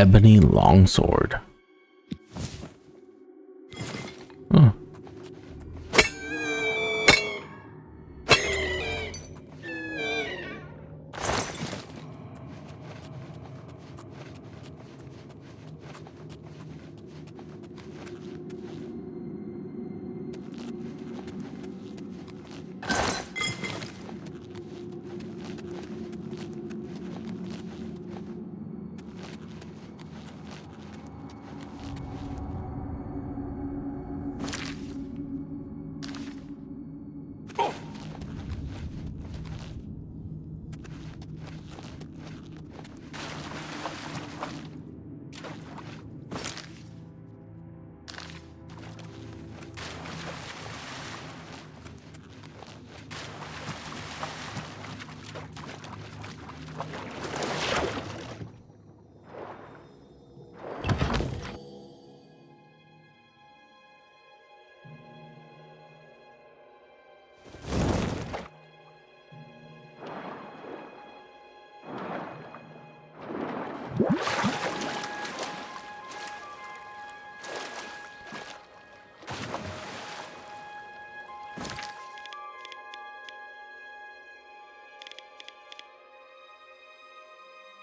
Ebony longsword. Huh.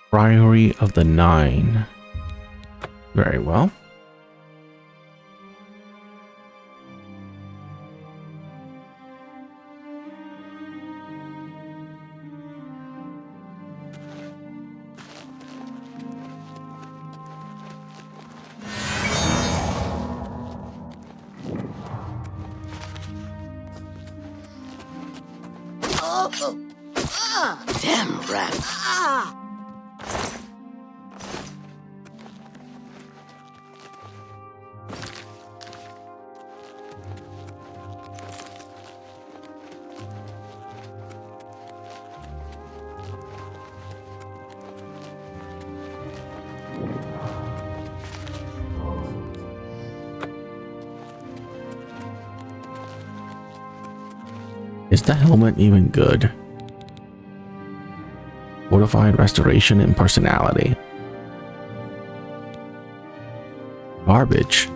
Priory of the Nine. Very well. Damn rat. Is the helmet even good? Fortified restoration and personality. Garbage.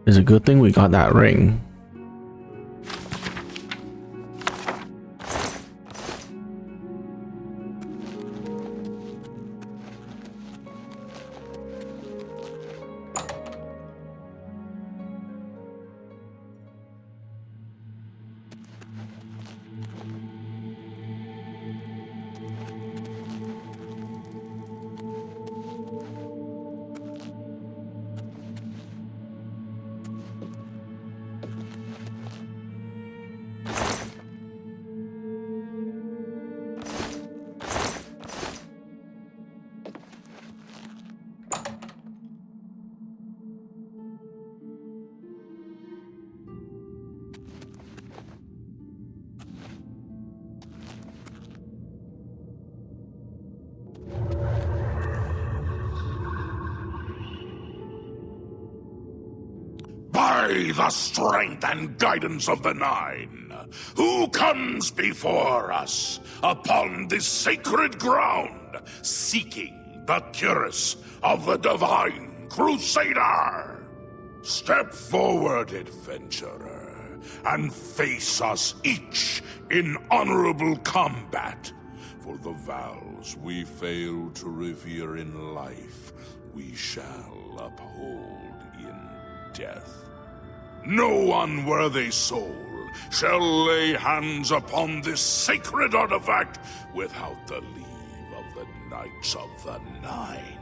It's a good thing we got that ring. By the strength and guidance of the Nine, who comes before us upon this sacred ground, seeking the cuirass of the Divine Crusader? Step forward, adventurer, and face us each in honorable combat. For the vows we fail to revere in life, we shall uphold in death. No unworthy soul shall lay hands upon this sacred artifact without the leave of the Knights of the Nine.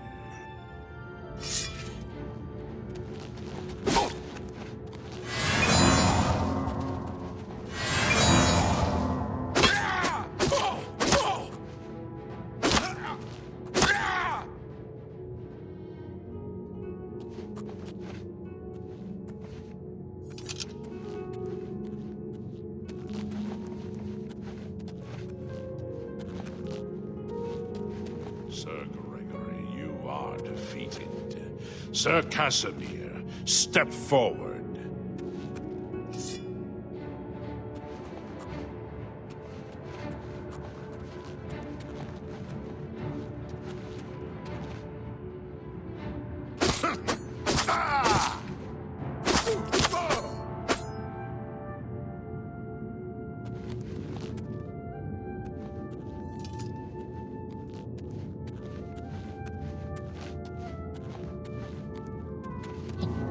Sir Gregory, you are defeated. Sir Casimir, step forward.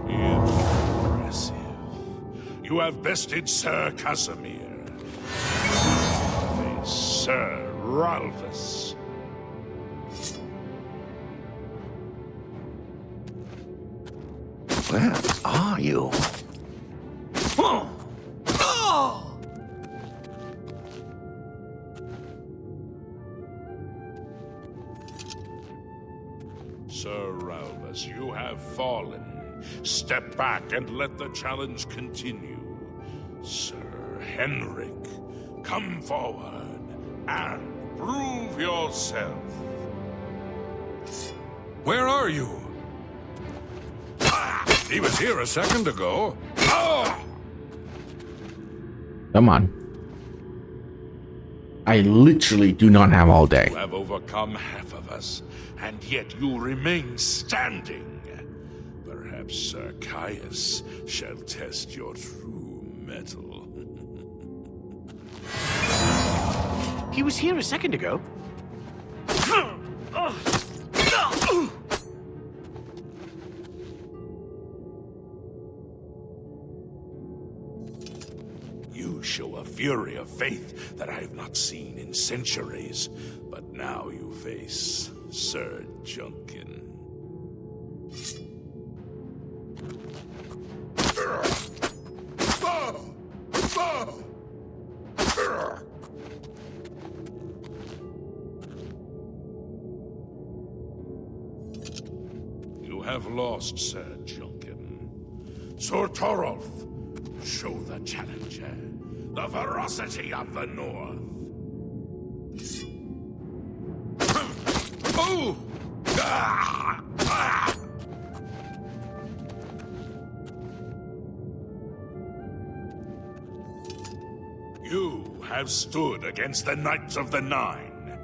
Impressive. You have bested Sir Casimir. Face Sir Ralphus. Where are you? Sir Ralphus, you have fallen. Step back and let the challenge continue. Sir Henrik, come forward and prove yourself. Where are you? He was here a second ago. Come on. I literally do not have all day. You have overcome half of us, and yet you remain standing. Perhaps Sir Caius shall test your true mettle. He was here a second ago. You show a fury of faith that I have not seen in centuries, but now you face Sir Junkin. You have lost, Sir Junkin. Sir Torolf, show the challenger the ferocity of the North. Ooh! Ah! Ah! You have stood against the Knights of the Nine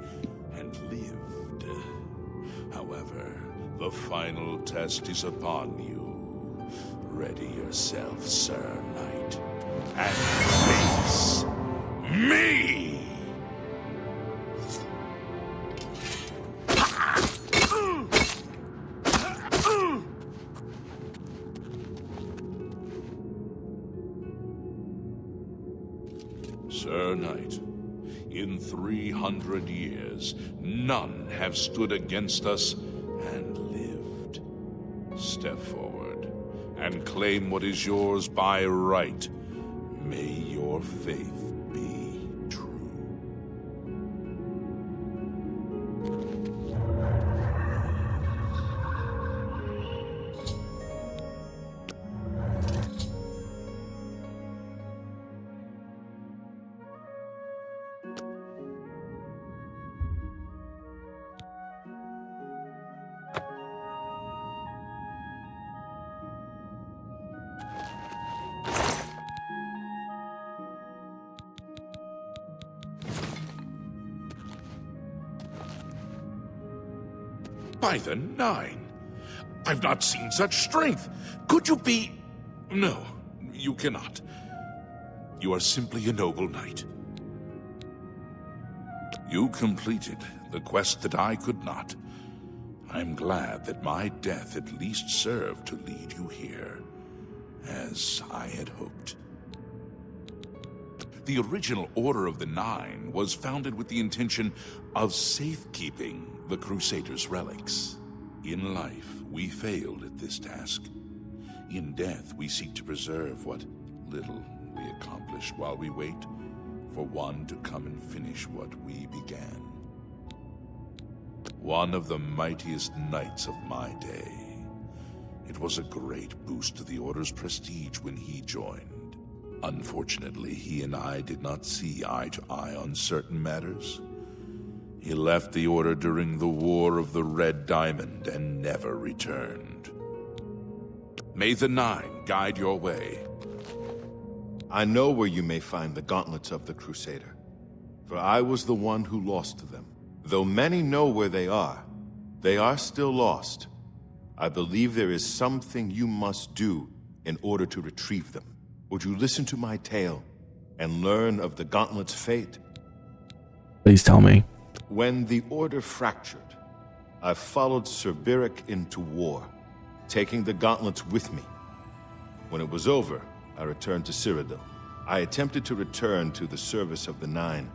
and lived. However, the final test is upon you. Ready yourself, Sir Knight, and face me! Sir Knight, in 300 years, none have stood against us and lived. Step forward and claim what is yours by right. May your faith be true. By the Nine. I've not seen such strength. Could you be... No, you cannot. You are simply a noble knight. You completed the quest that I could not. I'm glad that my death at least served to lead you here, as I had hoped. The original Order of the Nine was founded with the intention of safekeeping the Crusaders' relics. In life, we failed at this task. In death, we seek to preserve what little we accomplish while we wait for one to come and finish what we began. One of the mightiest knights of my day. It was a great boost to the Order's prestige when he joined. Unfortunately, he and I did not see eye to eye on certain matters. He left the Order during the War of the Red Diamond and never returned. May the Nine guide your way. I know where you may find the gauntlets of the Crusader, for I was the one who lost them. Though many know where they are still lost. I believe there is something you must do in order to retrieve them. Would you listen to my tale and learn of the gauntlet's fate? Please tell me. When the Order fractured, I followed Sir Beric into war, taking the gauntlets with me. When it was over, I returned to Cyrodiil. I attempted to return to the service of the Nine,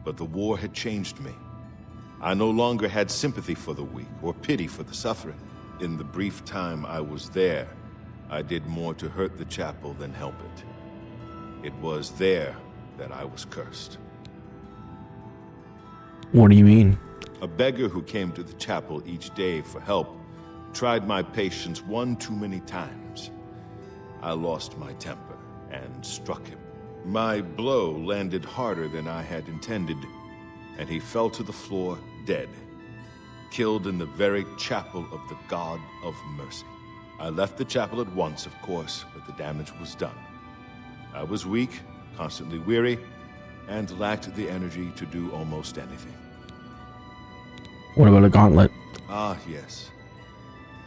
but the war had changed me. I no longer had sympathy for the weak or pity for the suffering. In the brief time I was there, I did more to hurt the chapel than help it. It was there that I was cursed. What do you mean? A beggar who came to the chapel each day for help tried my patience one too many times. I lost my temper and struck him. My blow landed harder than I had intended, and he fell to the floor dead, killed in the very chapel of the God of Mercy. I left the chapel at once, of course, but the damage was done. I was weak, constantly weary, and lacked the energy to do almost anything. What about a gauntlet? Ah, yes.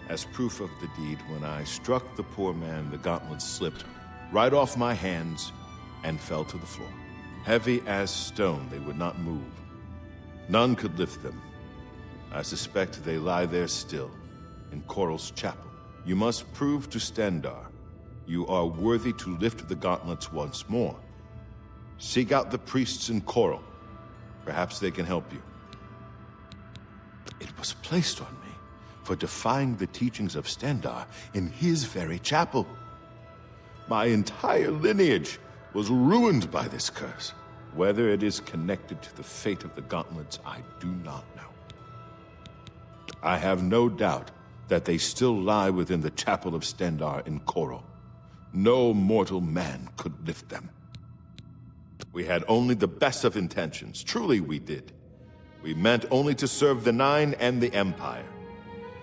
As proof of the deed, when I struck the poor man, the gauntlet slipped right off my hands and fell to the floor. Heavy as stone, they would not move. None could lift them. I suspect they lie there still, in Coral's chapel. You must prove to Stendarr you are worthy to lift the gauntlets once more. Seek out the priests in Coral. Perhaps they can help you. It was placed on me for defying the teachings of Stendarr in his very chapel. My entire lineage was ruined by this curse. Whether it is connected to the fate of the gauntlets, I do not know. I have no doubt that they still lie within the chapel of Stendarr in Coral. No mortal man could lift them. We had only the best of intentions. Truly we did. We meant only to serve the Nine and the Empire.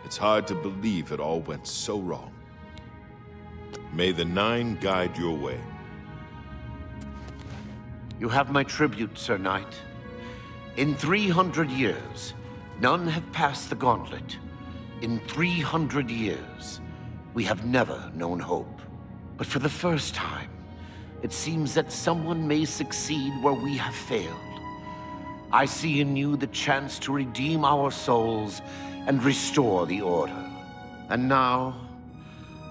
It's hard to believe it all went so wrong. May the Nine guide your way. You have my tribute, Sir Knight. In 300 years, none have passed the gauntlet. In 300 years, we have never known hope. But for the first time, it seems that someone may succeed where we have failed. I see in you the chance to redeem our souls and restore the Order. And now,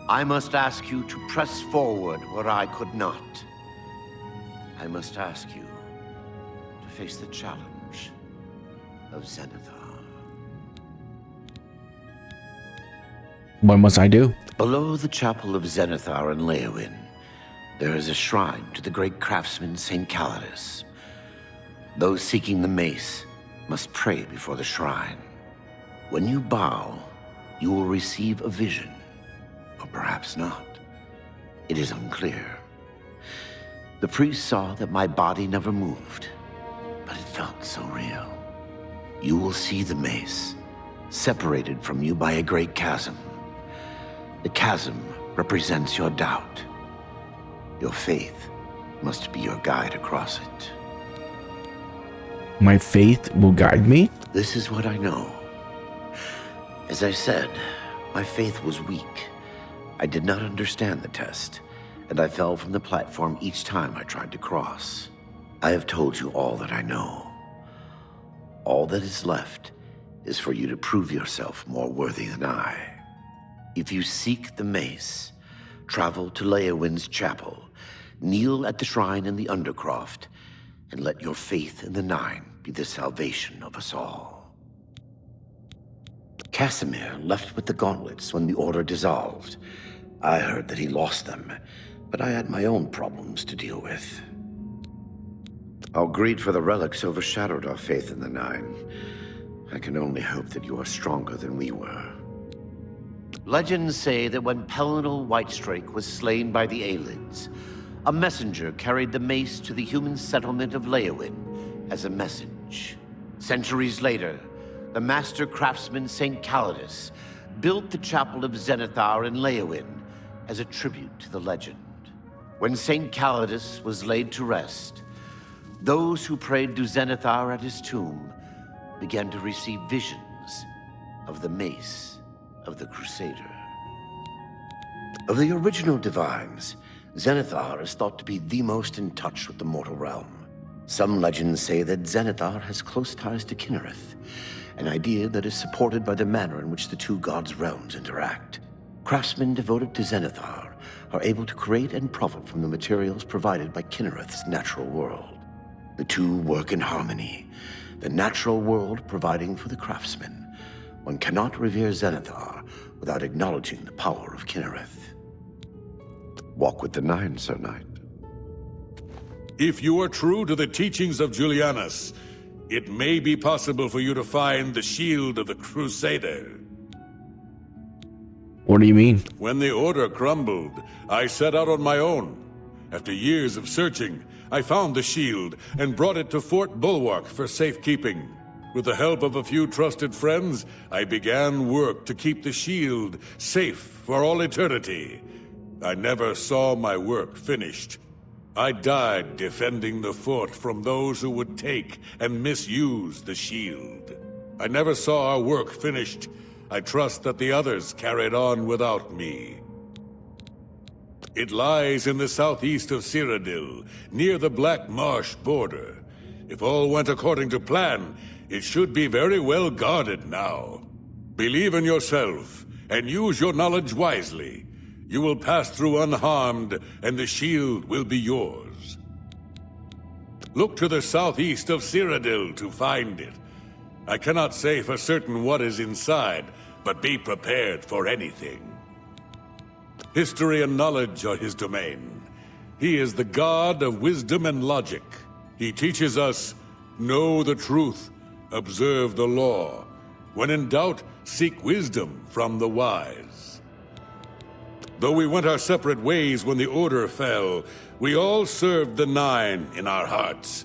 I must ask you to press forward where I could not. I must ask you to face the challenge of Zenithar. What must I do? Below the chapel of Zenithar in Leowyn, there is a shrine to the great craftsman St. Calidus. Those seeking the mace must pray before the shrine. When you bow, you will receive a vision, or perhaps not. It is unclear. The priest saw that my body never moved, but it felt so real. You will see the mace, separated from you by a great chasm. The chasm represents your doubt. Your faith must be your guide across it. My faith will guide me? This is what I know. As I said, my faith was weak. I did not understand the test, and I fell from the platform each time I tried to cross. I have told you all that I know. All that is left is for you to prove yourself more worthy than I. If you seek the mace, travel to Leowin's chapel, kneel at the shrine in the Undercroft, and let your faith in the Nine be the salvation of us all. Casimir left with the gauntlets when the Order dissolved. I heard that he lost them, but I had my own problems to deal with. Our greed for the relics overshadowed our faith in the Nine. I can only hope that you are stronger than we were. Legends say that when Pelinal Whitestrake was slain by the Aelids, a messenger carried the mace to the human settlement of Leowin as a message. Centuries later, the master craftsman St. Calidus built the Chapel of Zenithar in Leowin as a tribute to the legend. When St. Calidus was laid to rest, those who prayed to Zenithar at his tomb began to receive visions of the mace of the Crusader. Of the original divines, Zenithar is thought to be the most in touch with the mortal realm. Some legends say that Zenithar has close ties to Kinnereth, an idea that is supported by the manner in which the two gods' realms interact. Craftsmen devoted to Zenithar are able to create and profit from the materials provided by Kinnereth's natural world. The two work in harmony, the natural world providing for the craftsman. One cannot revere Zenithar without acknowledging the power of Kinnereth. Walk with the Nine, Sir Knight. If you are true to the teachings of Julianus, it may be possible for you to find the shield of the Crusader. What do you mean? When the Order crumbled, I set out on my own. After years of searching, I found the shield and brought it to Fort Bulwark for safekeeping. With the help of a few trusted friends, I began work to keep the shield safe for all eternity. I never saw my work finished. I died defending the fort from those who would take and misuse the shield. I never saw our work finished. I trust that the others carried on without me. It lies in the southeast of Cyrodiil, near the Black Marsh border. If all went according to plan, it should be very well guarded now. Believe in yourself, and use your knowledge wisely. You will pass through unharmed, and the shield will be yours. Look to the southeast of Cyrodiil to find it. I cannot say for certain what is inside, but be prepared for anything. History and knowledge are his domain. He is the god of wisdom and logic. He teaches us, know the truth, observe the law. When in doubt, seek wisdom from the wise. Though we went our separate ways when the Order fell, we all served the Nine in our hearts.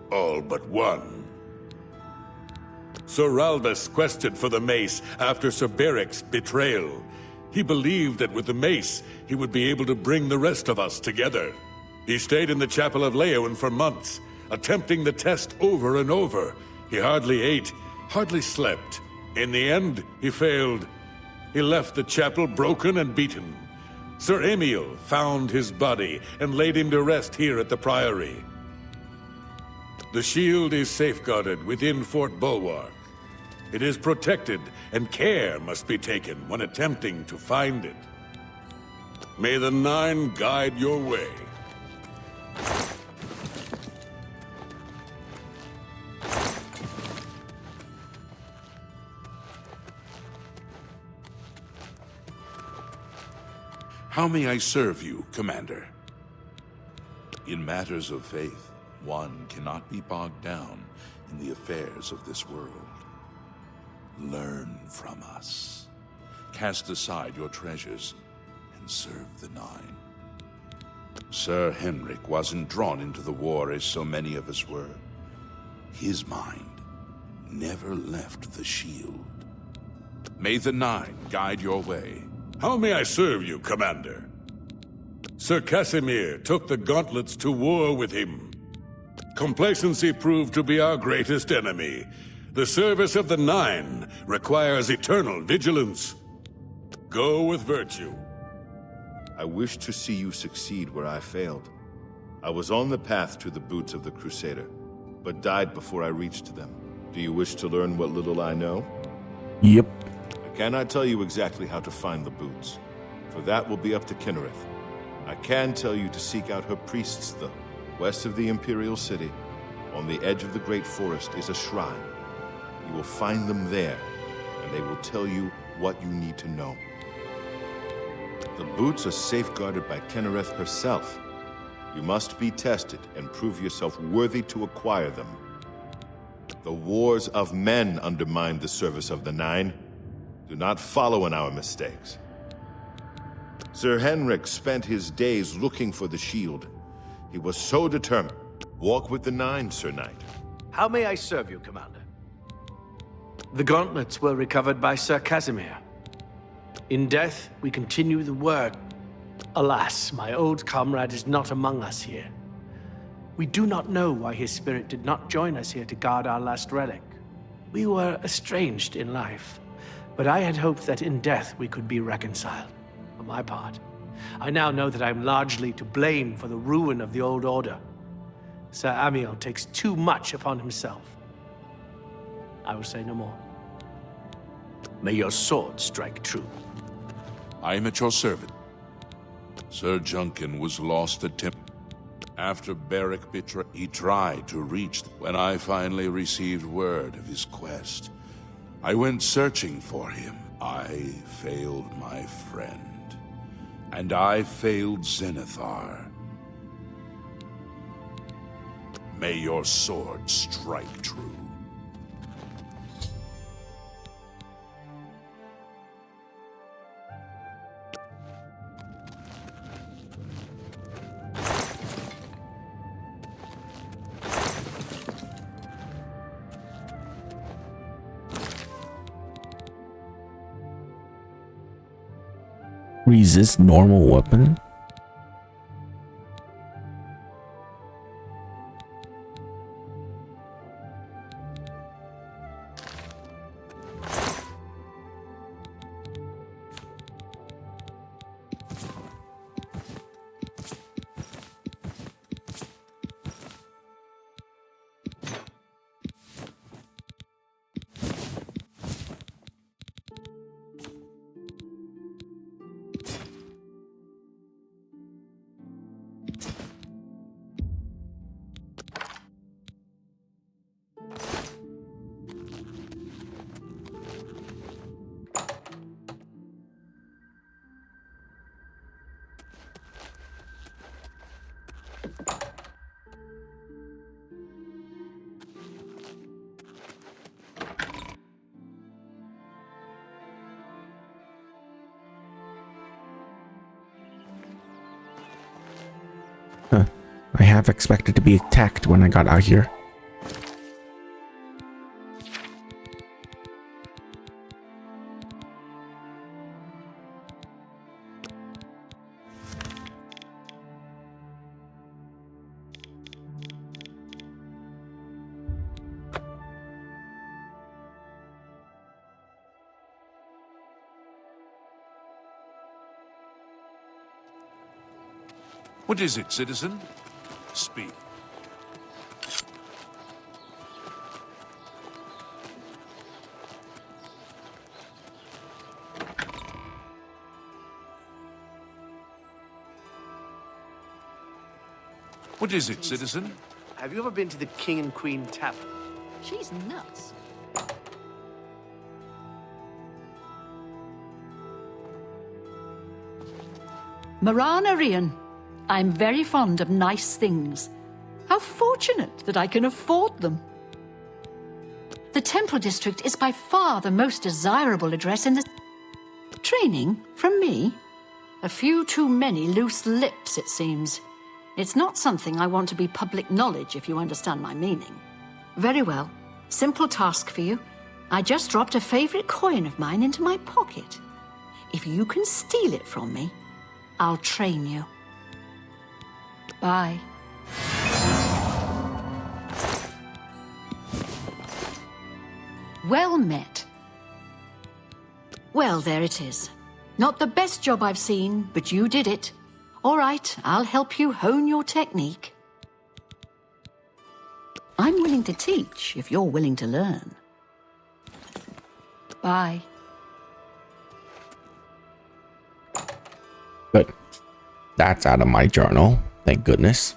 All but one. Sir Ralbus quested for the mace after Sir Beric's betrayal. He believed that with the mace, he would be able to bring the rest of us together. He stayed in the Chapel of Leowin for months, attempting the test over and over. He hardly ate, hardly slept. In the end, he failed. He left the chapel broken and beaten. Sir Emil found his body and laid him to rest here at the Priory. The shield is safeguarded within Fort Bulwark. It is protected, and care must be taken when attempting to find it. May the Nine guide your way. How may I serve you, Commander? In matters of faith, one cannot be bogged down in the affairs of this world. Learn from us. Cast aside your treasures and serve the Nine. Sir Henrik wasn't drawn into the war as so many of us were. His mind never left the shield. May the Nine guide your way. How may I serve you, Commander? Sir Casimir took the gauntlets to war with him. Complacency proved to be our greatest enemy. The service of the Nine requires eternal vigilance. Go with virtue. I wish to see you succeed where I failed. I was on the path to the boots of the Crusader, but died before I reached them. Do you wish to learn what little I know? Yep. I cannot tell you exactly how to find the boots, for that will be up to Kinnereth. I can tell you to seek out her priests, though. West of the Imperial City, on the edge of the Great Forest, is a shrine. You will find them there, and they will tell you what you need to know. The boots are safeguarded by Kinnereth herself. You must be tested and prove yourself worthy to acquire them. The wars of men undermine the service of the Nine. Do not follow in our mistakes. Sir Henrik spent his days looking for the shield. He was so determined. Walk with the Nine, Sir Knight. How may I serve you, Commander? The gauntlets were recovered by Sir Casimir. In death, we continue the work. Alas, my old comrade is not among us here. We do not know why his spirit did not join us here to guard our last relic. We were estranged in life, but I had hoped that in death we could be reconciled. For my part, I now know that I am largely to blame for the ruin of the old order. Sir Amiel takes too much upon himself. I will say no more. May your sword strike true. I am at your service. Sir Junkin was lost at After Beric betrayed, he tried to reach. When I finally received word of his quest, I went searching for him. I failed my friend, and I failed Zenithar. May your sword strike true. Resist normal weapon? I half expected to be attacked when I got out here. What is it, citizen? Speak. What is it, citizen? Have you ever been to the King and Queen Tavern? She's nuts. Marana Rian, I'm very fond of nice things. How fortunate that I can afford them. The Temple District is by far the most desirable address in the... Training from me? A few too many loose lips, it seems. It's not something I want to be public knowledge, if you understand my meaning. Very well. Simple task for you. I just dropped a favorite coin of mine into my pocket. If you can steal it from me, I'll train you. Bye. Well met. Well, there it is. Not the best job I've seen, but you did it. All right, I'll help you hone your technique. I'm willing to teach if you're willing to learn. Bye. Good. That's out of my journal. Thank goodness.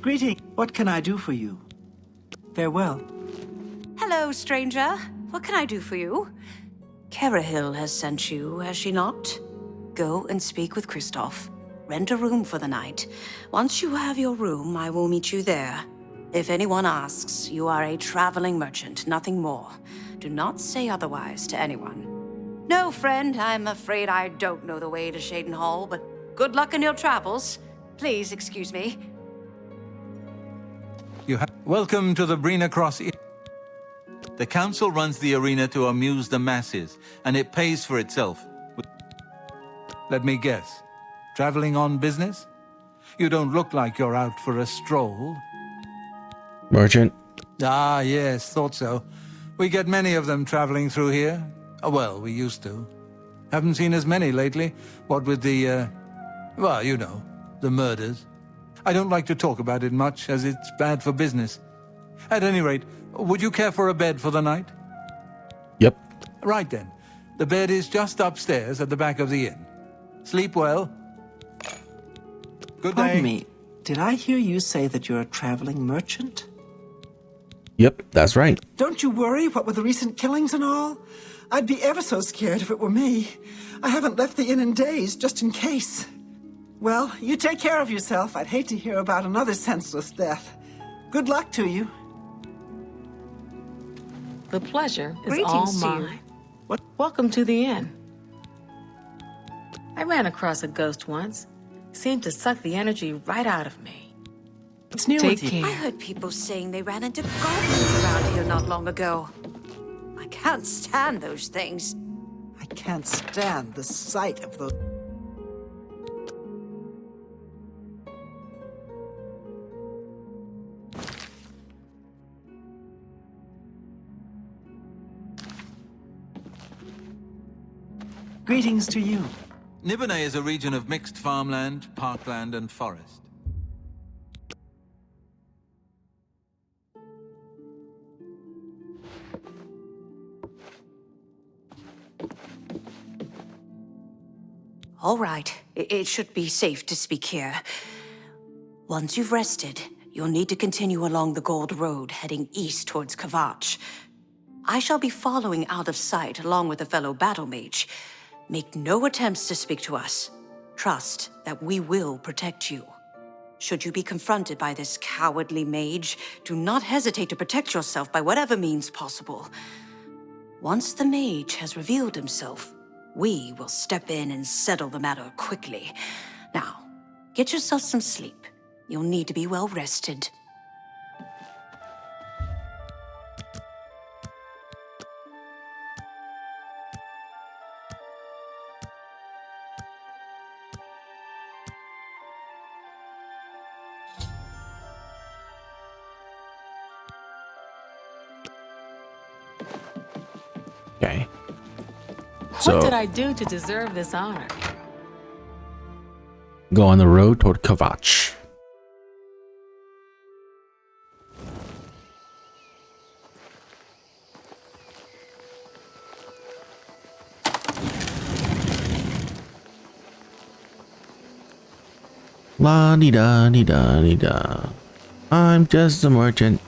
Greeting. What can I do for you? Farewell. Hello, stranger. What can I do for you? Kerahil has sent you, has she not? Go and speak with Kristoff. Rent a room for the night. Once you have your room, I will meet you there. If anyone asks, you are a traveling merchant, nothing more. Do not say otherwise to anyone. No, friend, I'm afraid I don't know the way to Shaden Hall, but good luck in your travels. Please excuse me. Welcome to the Brina Cross. The council runs the arena to amuse the masses, and it pays for itself. Let me guess. Traveling on business? You don't look like you're out for a stroll. Merchant. Ah, yes, thought so. We get many of them traveling through here. Well, we used to. Haven't seen as many lately. What with the, well, you know, the murders. I don't like to talk about it much, as it's bad for business. At any rate, would you care for a bed for the night? Yep. Right then. The bed is just upstairs at the back of the inn. Sleep well. Good day. Pardon me. Did I hear you say that you're a traveling merchant? Yep, that's right. Don't you worry, what with the recent killings and all? I'd be ever so scared if it were me. I haven't left the inn in days, just in case. Well, you take care of yourself. I'd hate to hear about another senseless death. Good luck to you. The pleasure is Greetings all to mine. What? Welcome to the inn. I ran across a ghost once. Seemed to suck the energy right out of me. What's new Take with you? care. I heard people saying they ran into goblins around here not long ago. I can't stand those things. I can't stand the sight of those... Greetings to you. Nibonay is a region of mixed farmland, parkland, and forest. All right, it should be safe to speak here. Once you've rested, you'll need to continue along the Gold Road, heading east towards Kvatch. I shall be following out of sight along with a fellow battle mage. Make no attempts to speak to us. Trust that we will protect you. Should you be confronted by this cowardly mage, do not hesitate to protect yourself by whatever means possible. Once the mage has revealed himself, we will step in and settle the matter quickly. Now, get yourself some sleep. You'll need to be well rested. Okay. What did I do to deserve this honor? Go on the road toward Kvatch. La di da di da di da. I'm just a merchant.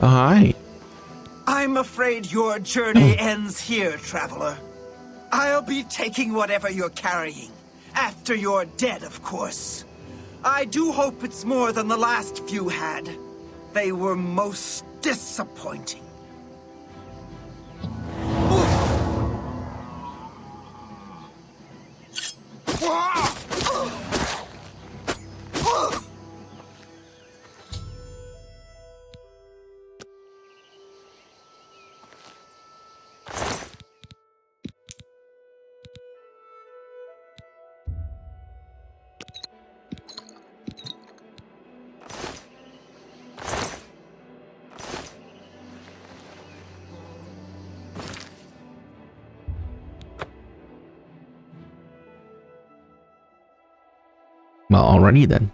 Oh, hi. I'm afraid your journey ends here, traveler. I'll be taking whatever you're carrying. After you're dead, of course. I do hope it's more than the last few had. They were most disappointing. Well, already then.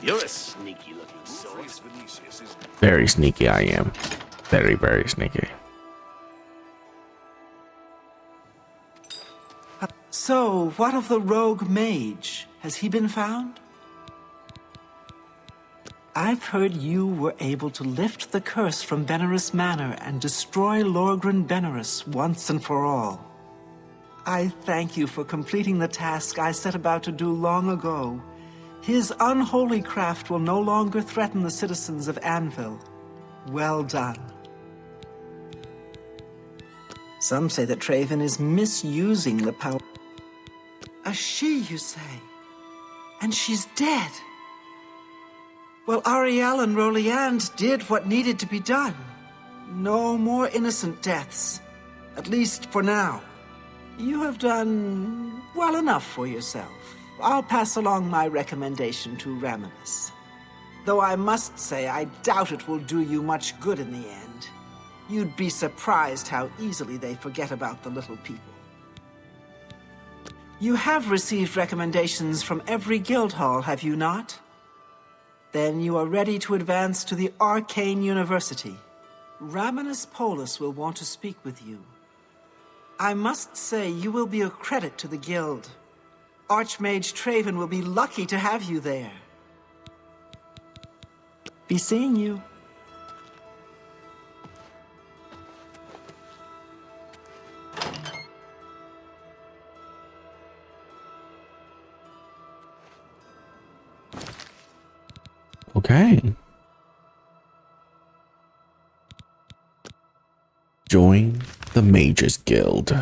You're a sneaky-looking sort. Very sneaky I am. Very, very sneaky. So, what of the rogue mage? Has he been found? I've heard you were able to lift the curse from Benerus Manor and destroy Lorgren Benerus once and for all. I thank you for completing the task I set about to do long ago. His unholy craft will no longer threaten the citizens of Anvil. Well done. Some say that Traven is misusing the power. A she, you say? And she's dead. Well, Ariel and Roliand did what needed to be done. No more innocent deaths. At least for now. You have done well enough for yourself. I'll pass along my recommendation to Raminus. Though I must say, I doubt it will do you much good in the end. You'd be surprised how easily they forget about the little people. You have received recommendations from every guild hall, have you not? Then you are ready to advance to the Arcane University. Raminus Polus will want to speak with you. I must say, you will be a credit to the guild. Archmage Traven will be lucky to have you there. Be seeing you. Okay. Join the Mages Guild.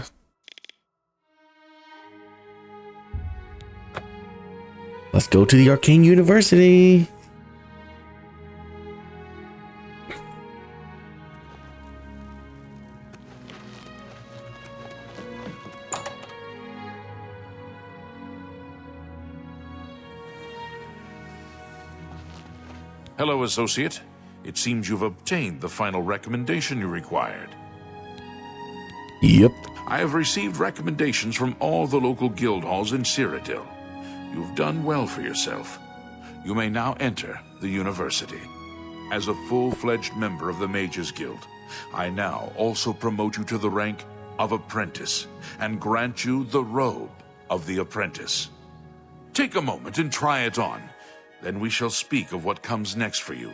Let's go to the Arcane University. Hello, Associate. It seems you've obtained the final recommendation you required. Yep. I have received recommendations from all the local guild halls in Cyrodiil. You've done well for yourself. You may now enter the university. As a full-fledged member of the Mages Guild, I now also promote you to the rank of Apprentice and grant you the robe of the Apprentice. Take a moment and try it on. Then we shall speak of what comes next for you.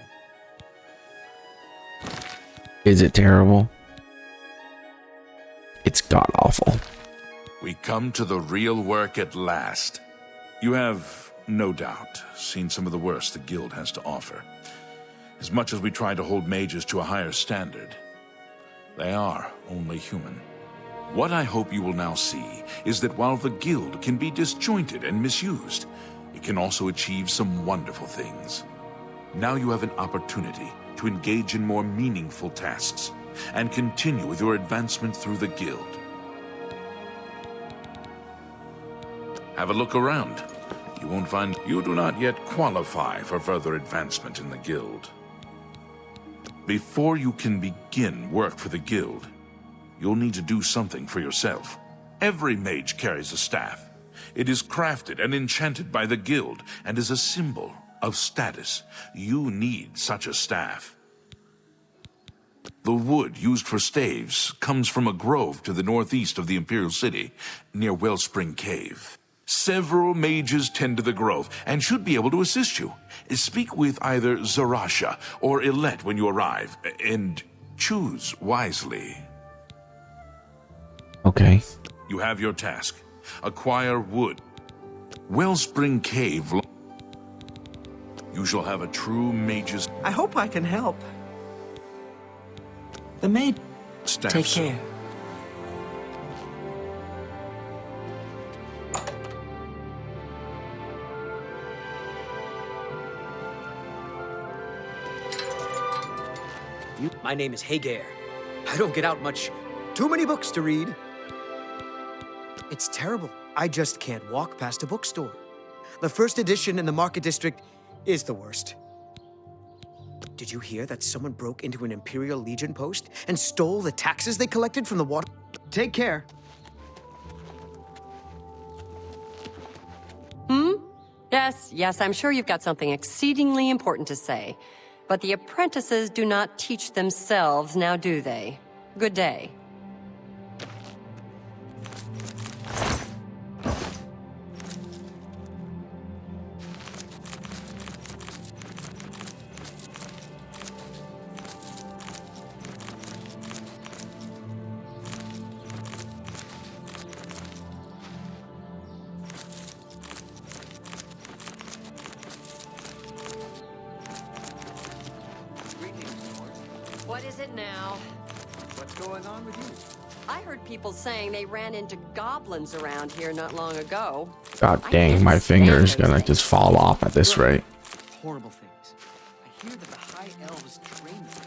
Is it terrible? It's god-awful. We come to the real work at last. You have, no doubt, seen some of the worst the guild has to offer. As much as we try to hold mages to a higher standard, they are only human. What I hope you will now see is that while the guild can be disjointed and misused, it can also achieve some wonderful things. Now you have an opportunity to engage in more meaningful tasks and continue with your advancement through the guild. Have a look around. You won't find you do not yet qualify for further advancement in the guild. Before you can begin work for the guild, you'll need to do something for yourself. Every mage carries a staff. It is crafted and enchanted by the guild and is a symbol of status. You need such a staff. The wood used for staves comes from a grove to the northeast of the Imperial City, near Wellspring Cave. Several mages tend to the grove and should be able to assist you. Speak with either Zarasha or Illet when you arrive, and choose wisely. Okay. You have your task. Acquire wood. Wellspring Cave. You shall have a true mage's I hope I can help. The maid... staff. Take sir. care. My name is Hagar. I don't get out much. Too many books to read. It's terrible. I just can't walk past a bookstore. The first edition in the Market District is the worst. Did you hear that someone broke into an Imperial Legion post and stole the taxes they collected from the water? Take care. Yes, I'm sure you've got something exceedingly important to say. But the apprentices do not teach themselves, now do they? Good day. What is it now? What's going on with you? I heard people saying they ran into goblins around here not long ago. God dang, my finger is gonna just fall off at this rate. Horrible things. I hear that the High Elves train them.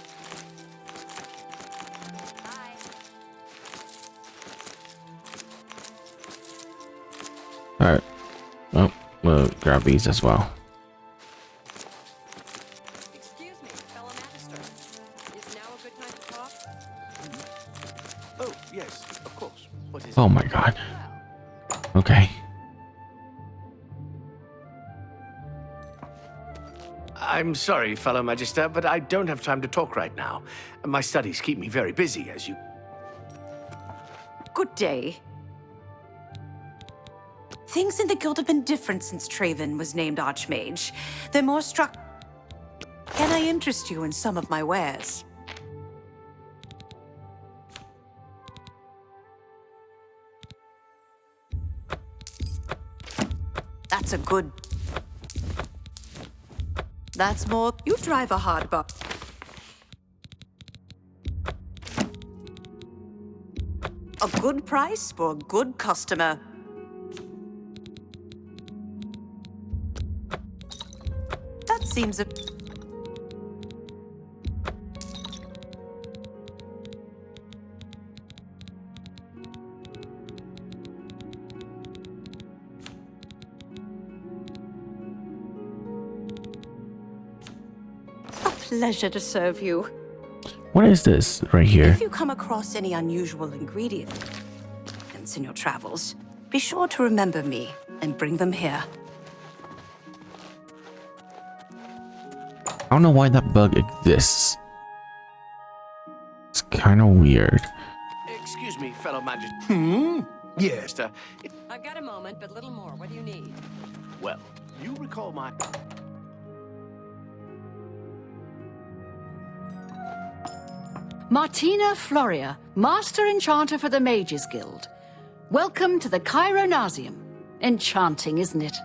Alright. Well, we'll grab these as well. Excuse me, fellow magister. Is now a good time to talk? Oh, yes, of course. What is Oh my god. Okay. I'm sorry, fellow Magister, but I don't have time to talk right now. My studies keep me very busy, as you... Good day. Things in the guild have been different since Traven was named Archmage. They're more struck... Can I interest you in some of my wares? That's a good... That's more... You drive a hard bar. A good price for a good customer. That seems a... Pleasure to serve you. What is this right here? If you come across any unusual ingredients in your travels, be sure to remember me and bring them here. I don't know why that bug exists. It's kind of weird. Excuse me, fellow Magister. Yes, I've got a moment, but little more. What do you need? well, you recall my... Martina Floria, Master Enchanter for the Mages Guild. Welcome to the Chironasium. Enchanting, isn't it?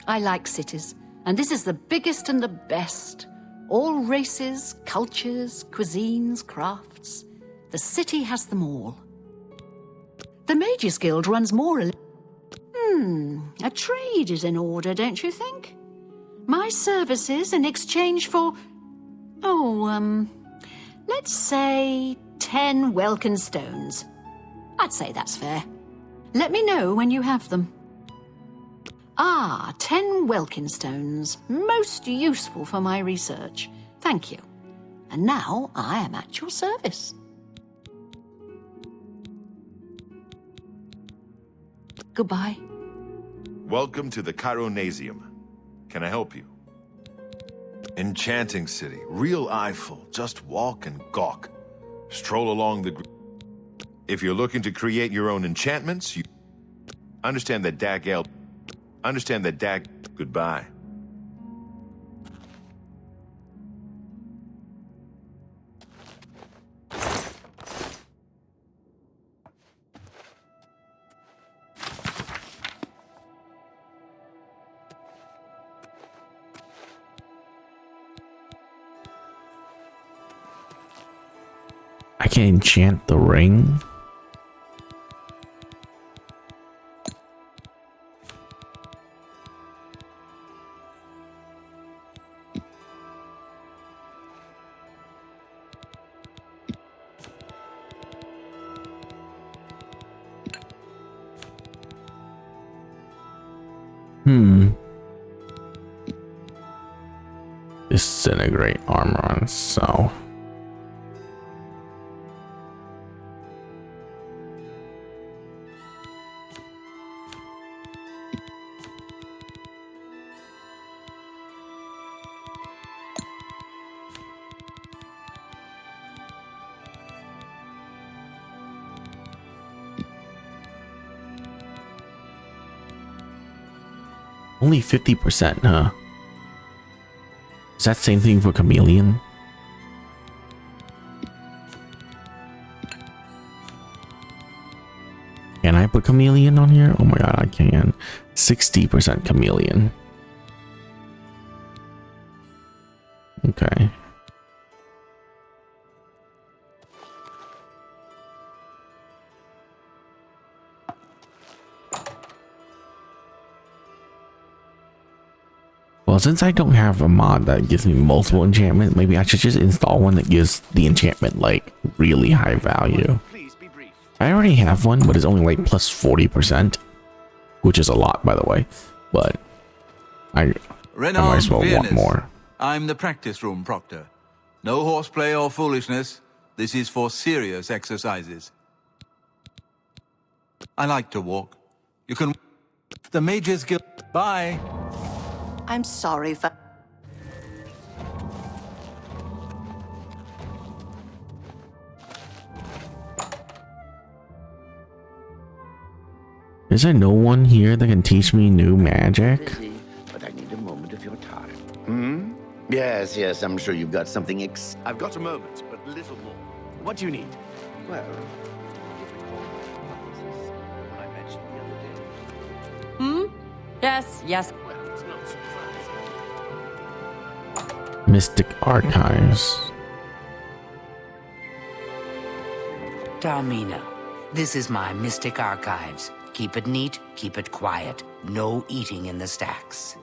I like cities, and this is the biggest and the best. All races, cultures, cuisines, crafts. The city has them all. The Mages Guild runs more... a trade is in order, don't you think? My services in exchange for... let's say 10 Welkin stones. I'd say that's fair. Let me know when you have them. 10 Welkin stones. Most useful for my research. Thank you. And now I am at your service. Goodbye. Welcome to the Chironasium. Can I help you? Enchanting city, real eyeful. Just walk and gawk. Stroll along the... If you're looking to create your own enchantments, you... Understand that Goodbye. can enchant the ring. Disintegrate armor on itself. Only 50%, huh? Is that same thing for chameleon? Can I put chameleon on here? Oh my god, I can. 60% chameleon. Okay. Well, since I don't have a mod that gives me multiple enchantment, maybe I should just install one that gives the enchantment like really high value. I already have one, but it's only like plus 40%, which is a lot, by the way. But I might as well want more. I'm the practice room proctor. No horseplay or foolishness. This is for serious exercises. I like to walk. You can... The Mages Guild... Bye. I'm sorry for... Is there no one here that can teach me new magic? Busy, but I need a moment of your time. Hmm? Yes, yes, I'm sure you've got something I've got a moment, but little more. What do you need? Well, I mentioned the other day. Hmm? Yes, yes. Well, it's not surprising. Mystic Archives. Dalmina, this is my Mystic Archives. Keep it neat, keep it quiet. No eating in the stacks.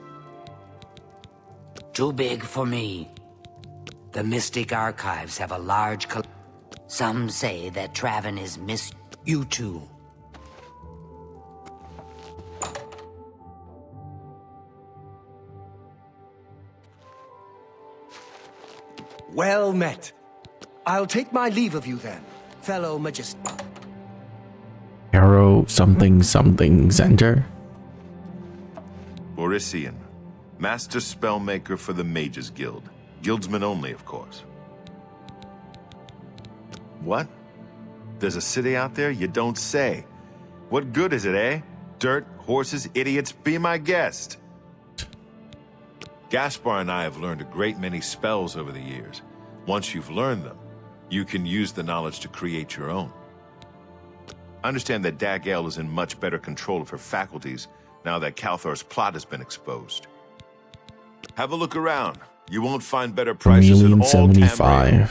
Too big for me. The Mystic Archives have a large Some say that Traven is you too. Well met. I'll take my leave of you then, fellow magist. Arrow something something center. Borisian, Master Spellmaker for the Mages Guild. Guildsmen only, of course. What? There's a city out there? You don't say. What good is it, eh? Dirt, horses, idiots, be my guest. Gaspar and I have learned a great many spells over the years. Once you've learned them, you can use the knowledge to create your own. I understand that Dagel is in much better control of her faculties now that Calthor's plot has been exposed. Have a look around. You won't find better prices in all Tamriel. 1,075,000.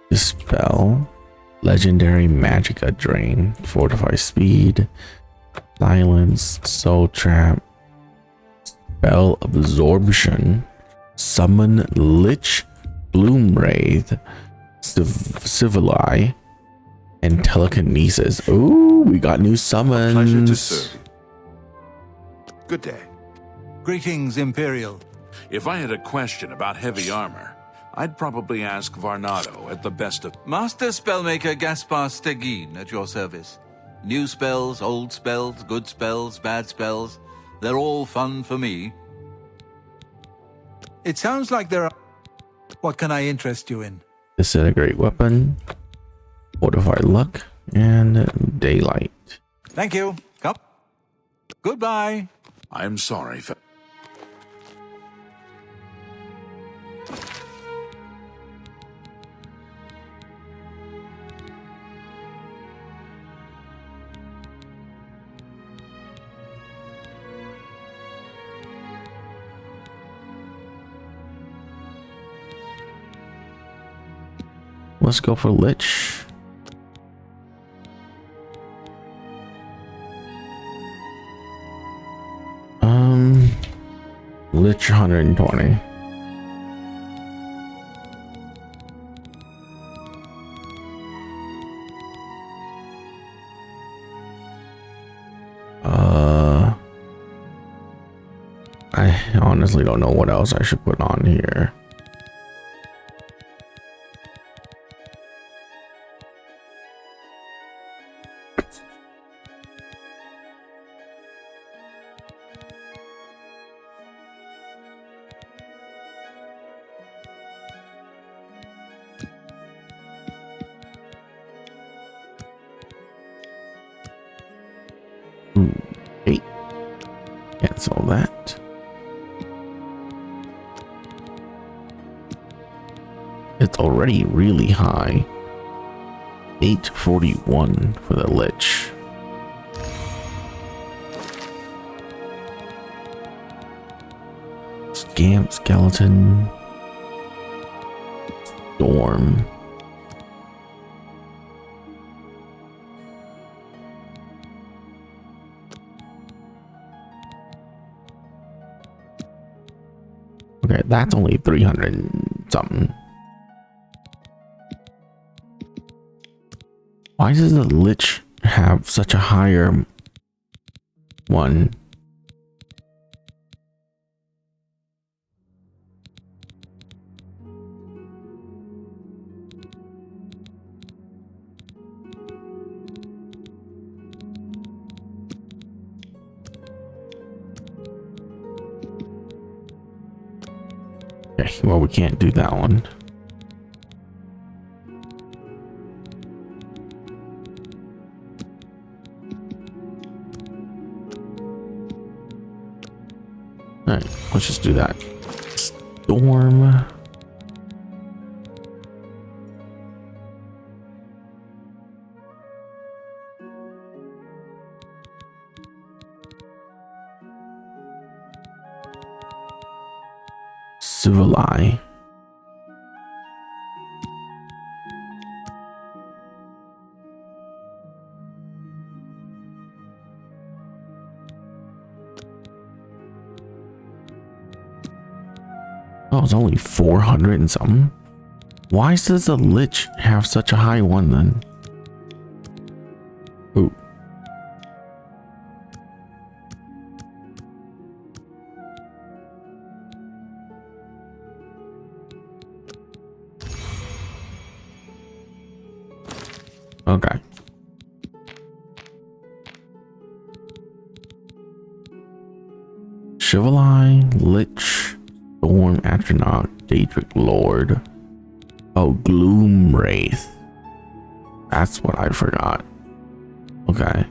Dispel. Legendary Magicka Drain. Fortify Speed. Silence. Soul Trap. Spell Absorption. Summon Lich. Bloom Wraith. Civili. And Telekinesis. Ooh, we got new summons. Pleasure to serve you. Good day. Greetings, Imperial. If I had a question about heavy armor, I'd probably ask Varnado at the best of... Master Spellmaker Gaspar Stegin at your service. New spells, old spells, good spells, bad spells. They're all fun for me. It sounds like there are... What can I interest you in? Disintegrate Weapon. Fortify Luck. And Daylight. Thank you. Come. Goodbye. I'm sorry for... let's go for Lich. Lich 120. I honestly don't know what else I should put on here. Okay. Cancel that. It's already really high. 841 for the Lich. Scamp, Skeleton, Storm. Okay, that's only 300 and something. Why does the Lich have such a higher one? Okay, well, we can't do that one. Alright, let's just do that. Storm. Civili. Oh, it's only 400 and something. Why does the Lich have such a high one then? Ooh. Okay. Chevalier, Lich, Storm, Astronaut, Daedric Lord. Oh, Gloom Wraith. That's what I forgot. Okay.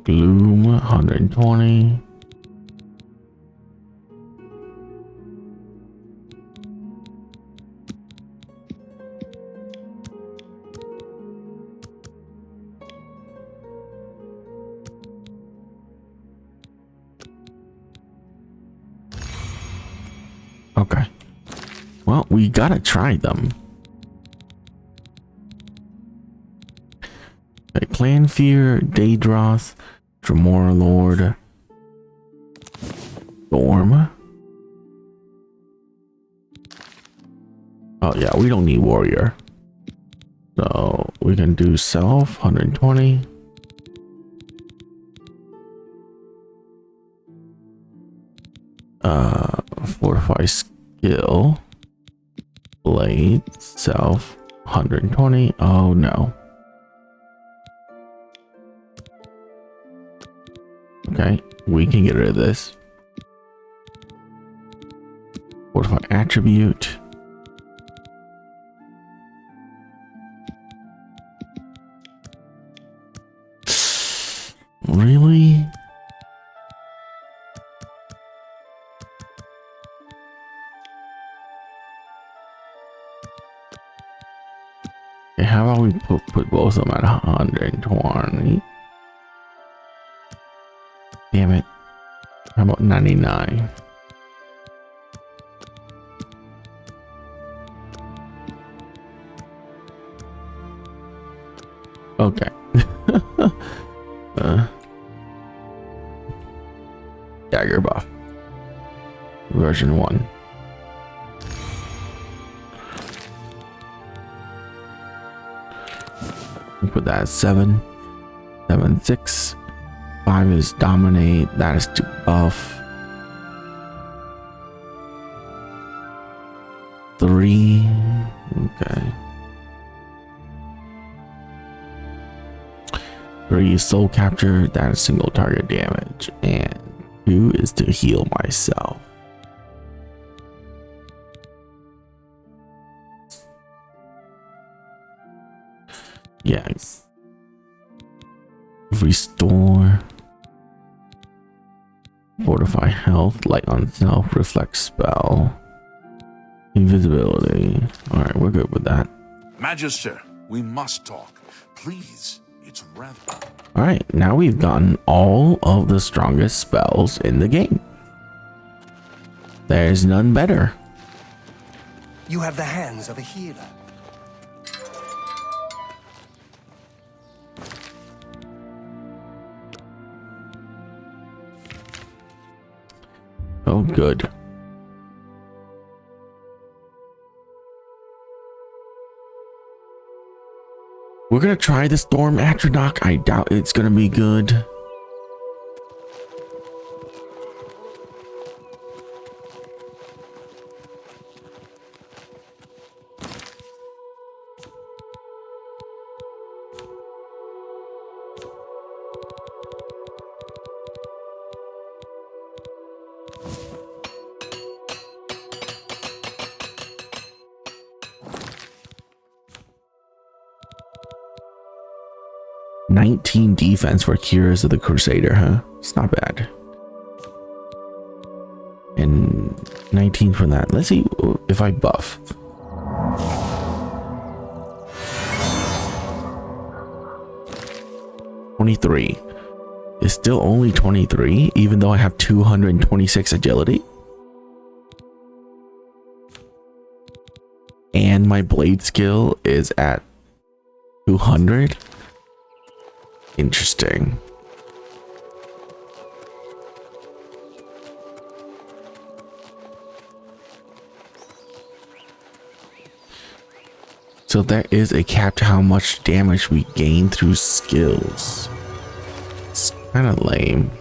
Gloom 120. Okay. Well, we gotta try them. Okay, Clan Fear, Daedroth, Tremor Lord, Storm. Oh yeah, we don't need Warrior. So we can do Self, 120. Fortify Skill. Blade, Self, 120. Oh no. Okay, we can get rid of this. Fortify Attribute. Really? Okay, how about we put both of them at 120? Damn it. How about 99? Okay. Dagger buff. Version 1. Put that at 7. 7, 6. 5 is dominate. That is to buff. 3. Okay. 3 is soul capture. That is single target damage. And 2 is to heal myself. Yeah. Restore. Fortify health. Light on self. Reflect spell. Invisibility. Alright, we're good with that. Magister, we must talk. Please, it's rather... Alright, now we've gotten all of the strongest spells in the game. There's none better. You have the hands of a healer. Oh, good. We're gonna try the Storm Atrodoc. I doubt it's gonna be good. $19 defense for Cures of the Crusader, huh? It's not bad. And 19 from that. Let's see if I buff. $23. It's still only 23, even though I have 226 agility. And my blade skill is at 200. Interesting. So there is a cap to how much damage we gain through skills. It's kind of lame.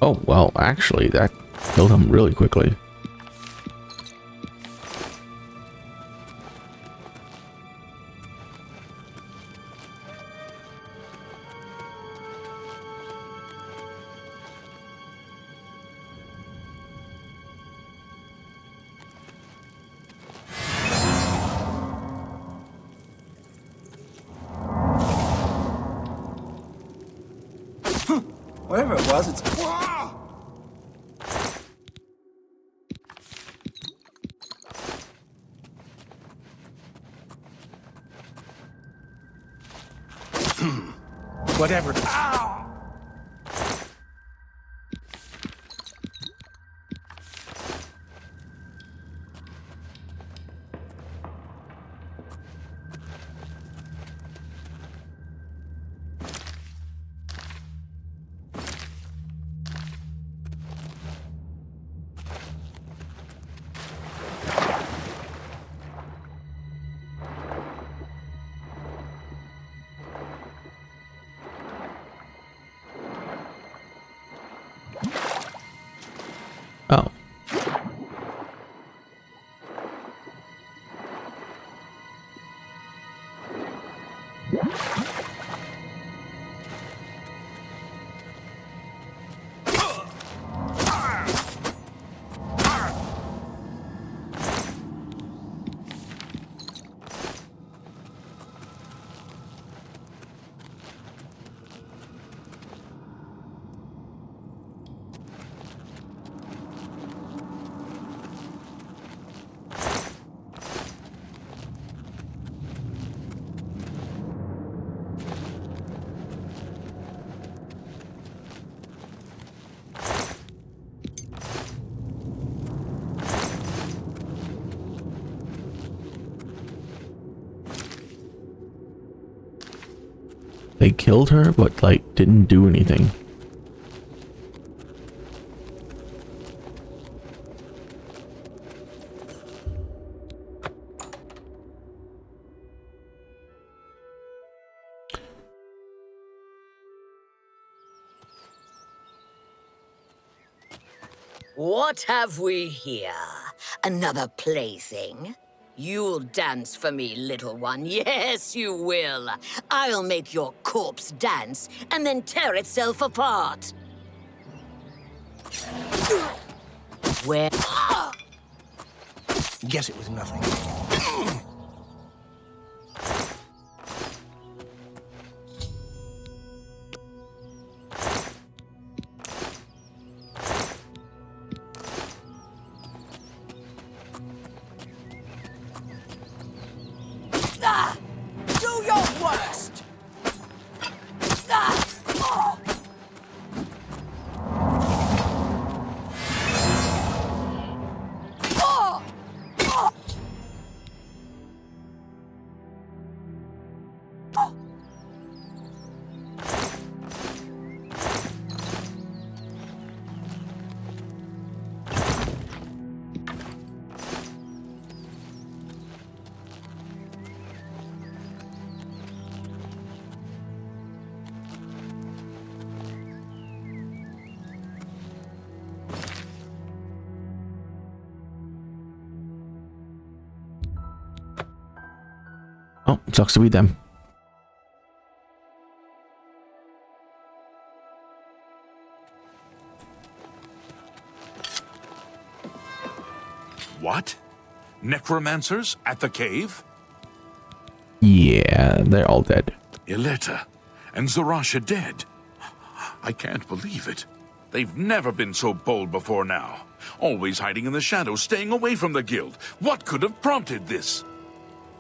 Oh, well, actually, that killed him really quickly. Whatever it was, it's... Whatever. They killed her, but like didn't do anything. What have we here? Another plaything? You'll dance for me, little one. Yes, you will. I'll make your corpse dance and then tear itself apart. Where? Guess it was nothing. Do your worst! Oh, sucks to be them. What? Necromancers at the cave? Yeah, they're all dead. Ileta and Zarasha dead. I can't believe it. They've never been so bold before now. Always hiding in the shadows, staying away from the guild. What could have prompted this?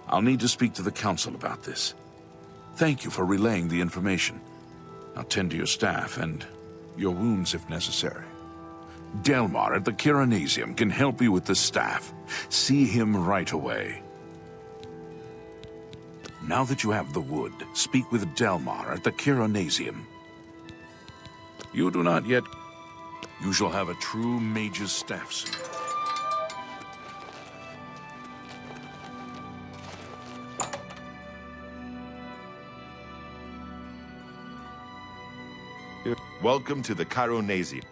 I'll need to speak to the council about this. Thank you for relaying the information. I'll tend to your staff and your wounds if necessary. Delmar at the Kiranasium can help you with the staff. See him right away. Now that you have the wood, speak with Delmar at the Kiranasium. You do not yet... You shall have a true mage's staff soon. Welcome to the Chironasium.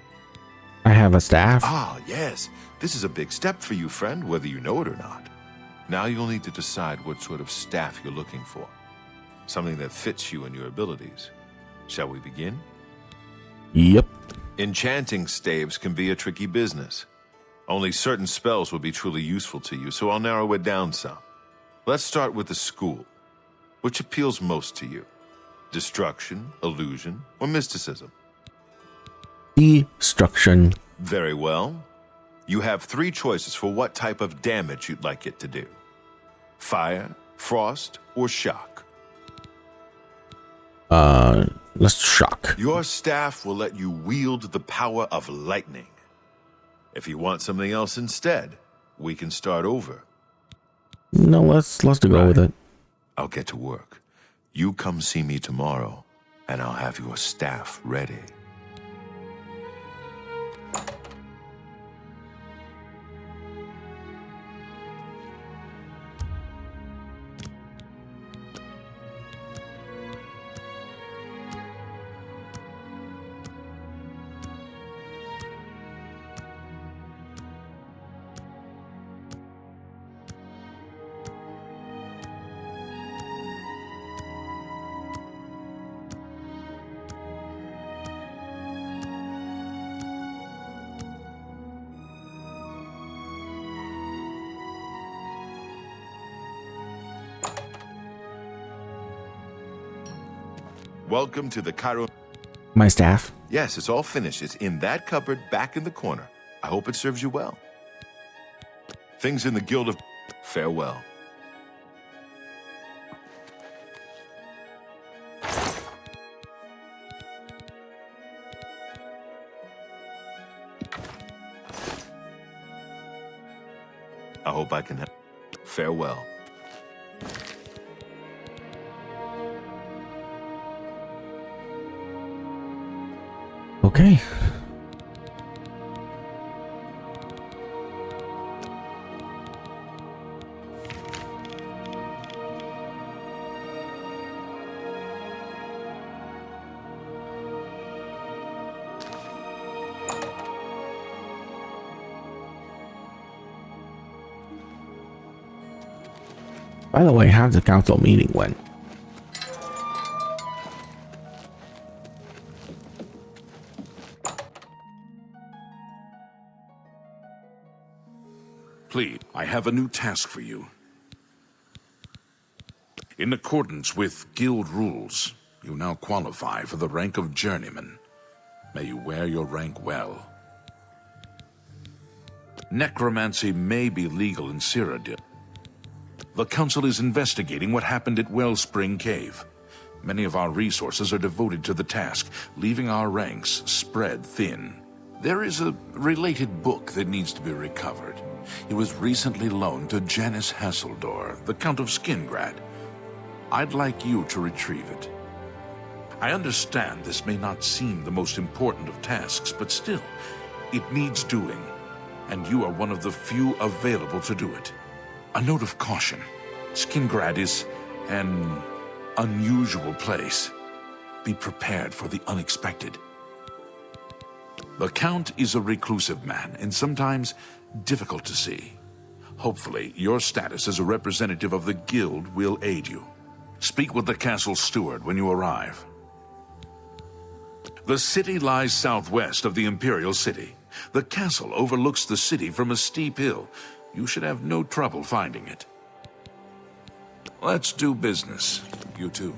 I have a staff. Ah, yes. This is a big step for you, friend, whether you know it or not. Now you'll need to decide what sort of staff you're looking for. Something that fits you and your abilities. Shall we begin? Yep. Enchanting staves can be a tricky business. Only certain spells will be truly useful to you, so I'll narrow it down some. Let's start with the school. Which appeals most to you? Destruction, illusion, or mysticism? Destruction. Very well. You have 3 choices for what type of damage you'd like it to do. Fire, frost, or shock. Let's shock. Your staff will let you wield the power of lightning. If you want something else instead, we can start over. No, let's go with it. I'll get to work. You come see me tomorrow, and I'll have your staff ready. Welcome to the Chiron... My staff? Yes, it's all finished. It's in that cupboard back in the corner. I hope it serves you well. Things in the Guild of... Farewell. I hope I can help. Farewell. Okay. By the way, how's the council meeting went? Please, I have a new task for you. In accordance with guild rules, you now qualify for the rank of journeyman. May you wear your rank well. Necromancy may be legal in Cyrodiil. The Council is investigating what happened at Wellspring Cave. Many of our resources are devoted to the task, leaving our ranks spread thin. There is a related book that needs to be recovered. It was recently loaned to Janice Hasseldor, the Count of Skingrad. I'd like you to retrieve it. I understand this may not seem the most important of tasks, but still, it needs doing, and you are one of the few available to do it. A note of caution. Skingrad is an unusual place. Be prepared for the unexpected. The Count is a reclusive man, and sometimes difficult to see. Hopefully, your status as a representative of the Guild will aid you. Speak with the castle steward when you arrive. The city lies southwest of the Imperial City. The castle overlooks the city from a steep hill. You should have no trouble finding it. Let's do business, you two.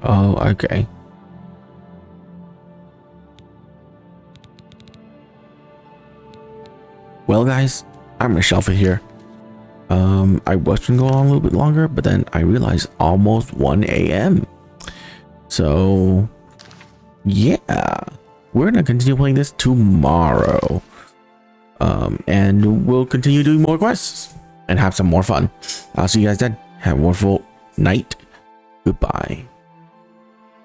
Oh, okay. Well, guys, I'm gonna shelf it here. I was gonna go on a little bit longer, but then I realized almost 1 a.m. So, yeah, we're gonna continue playing this tomorrow. And we'll continue doing more quests and have some more fun. I'll see you guys then. Have a wonderful night. Goodbye.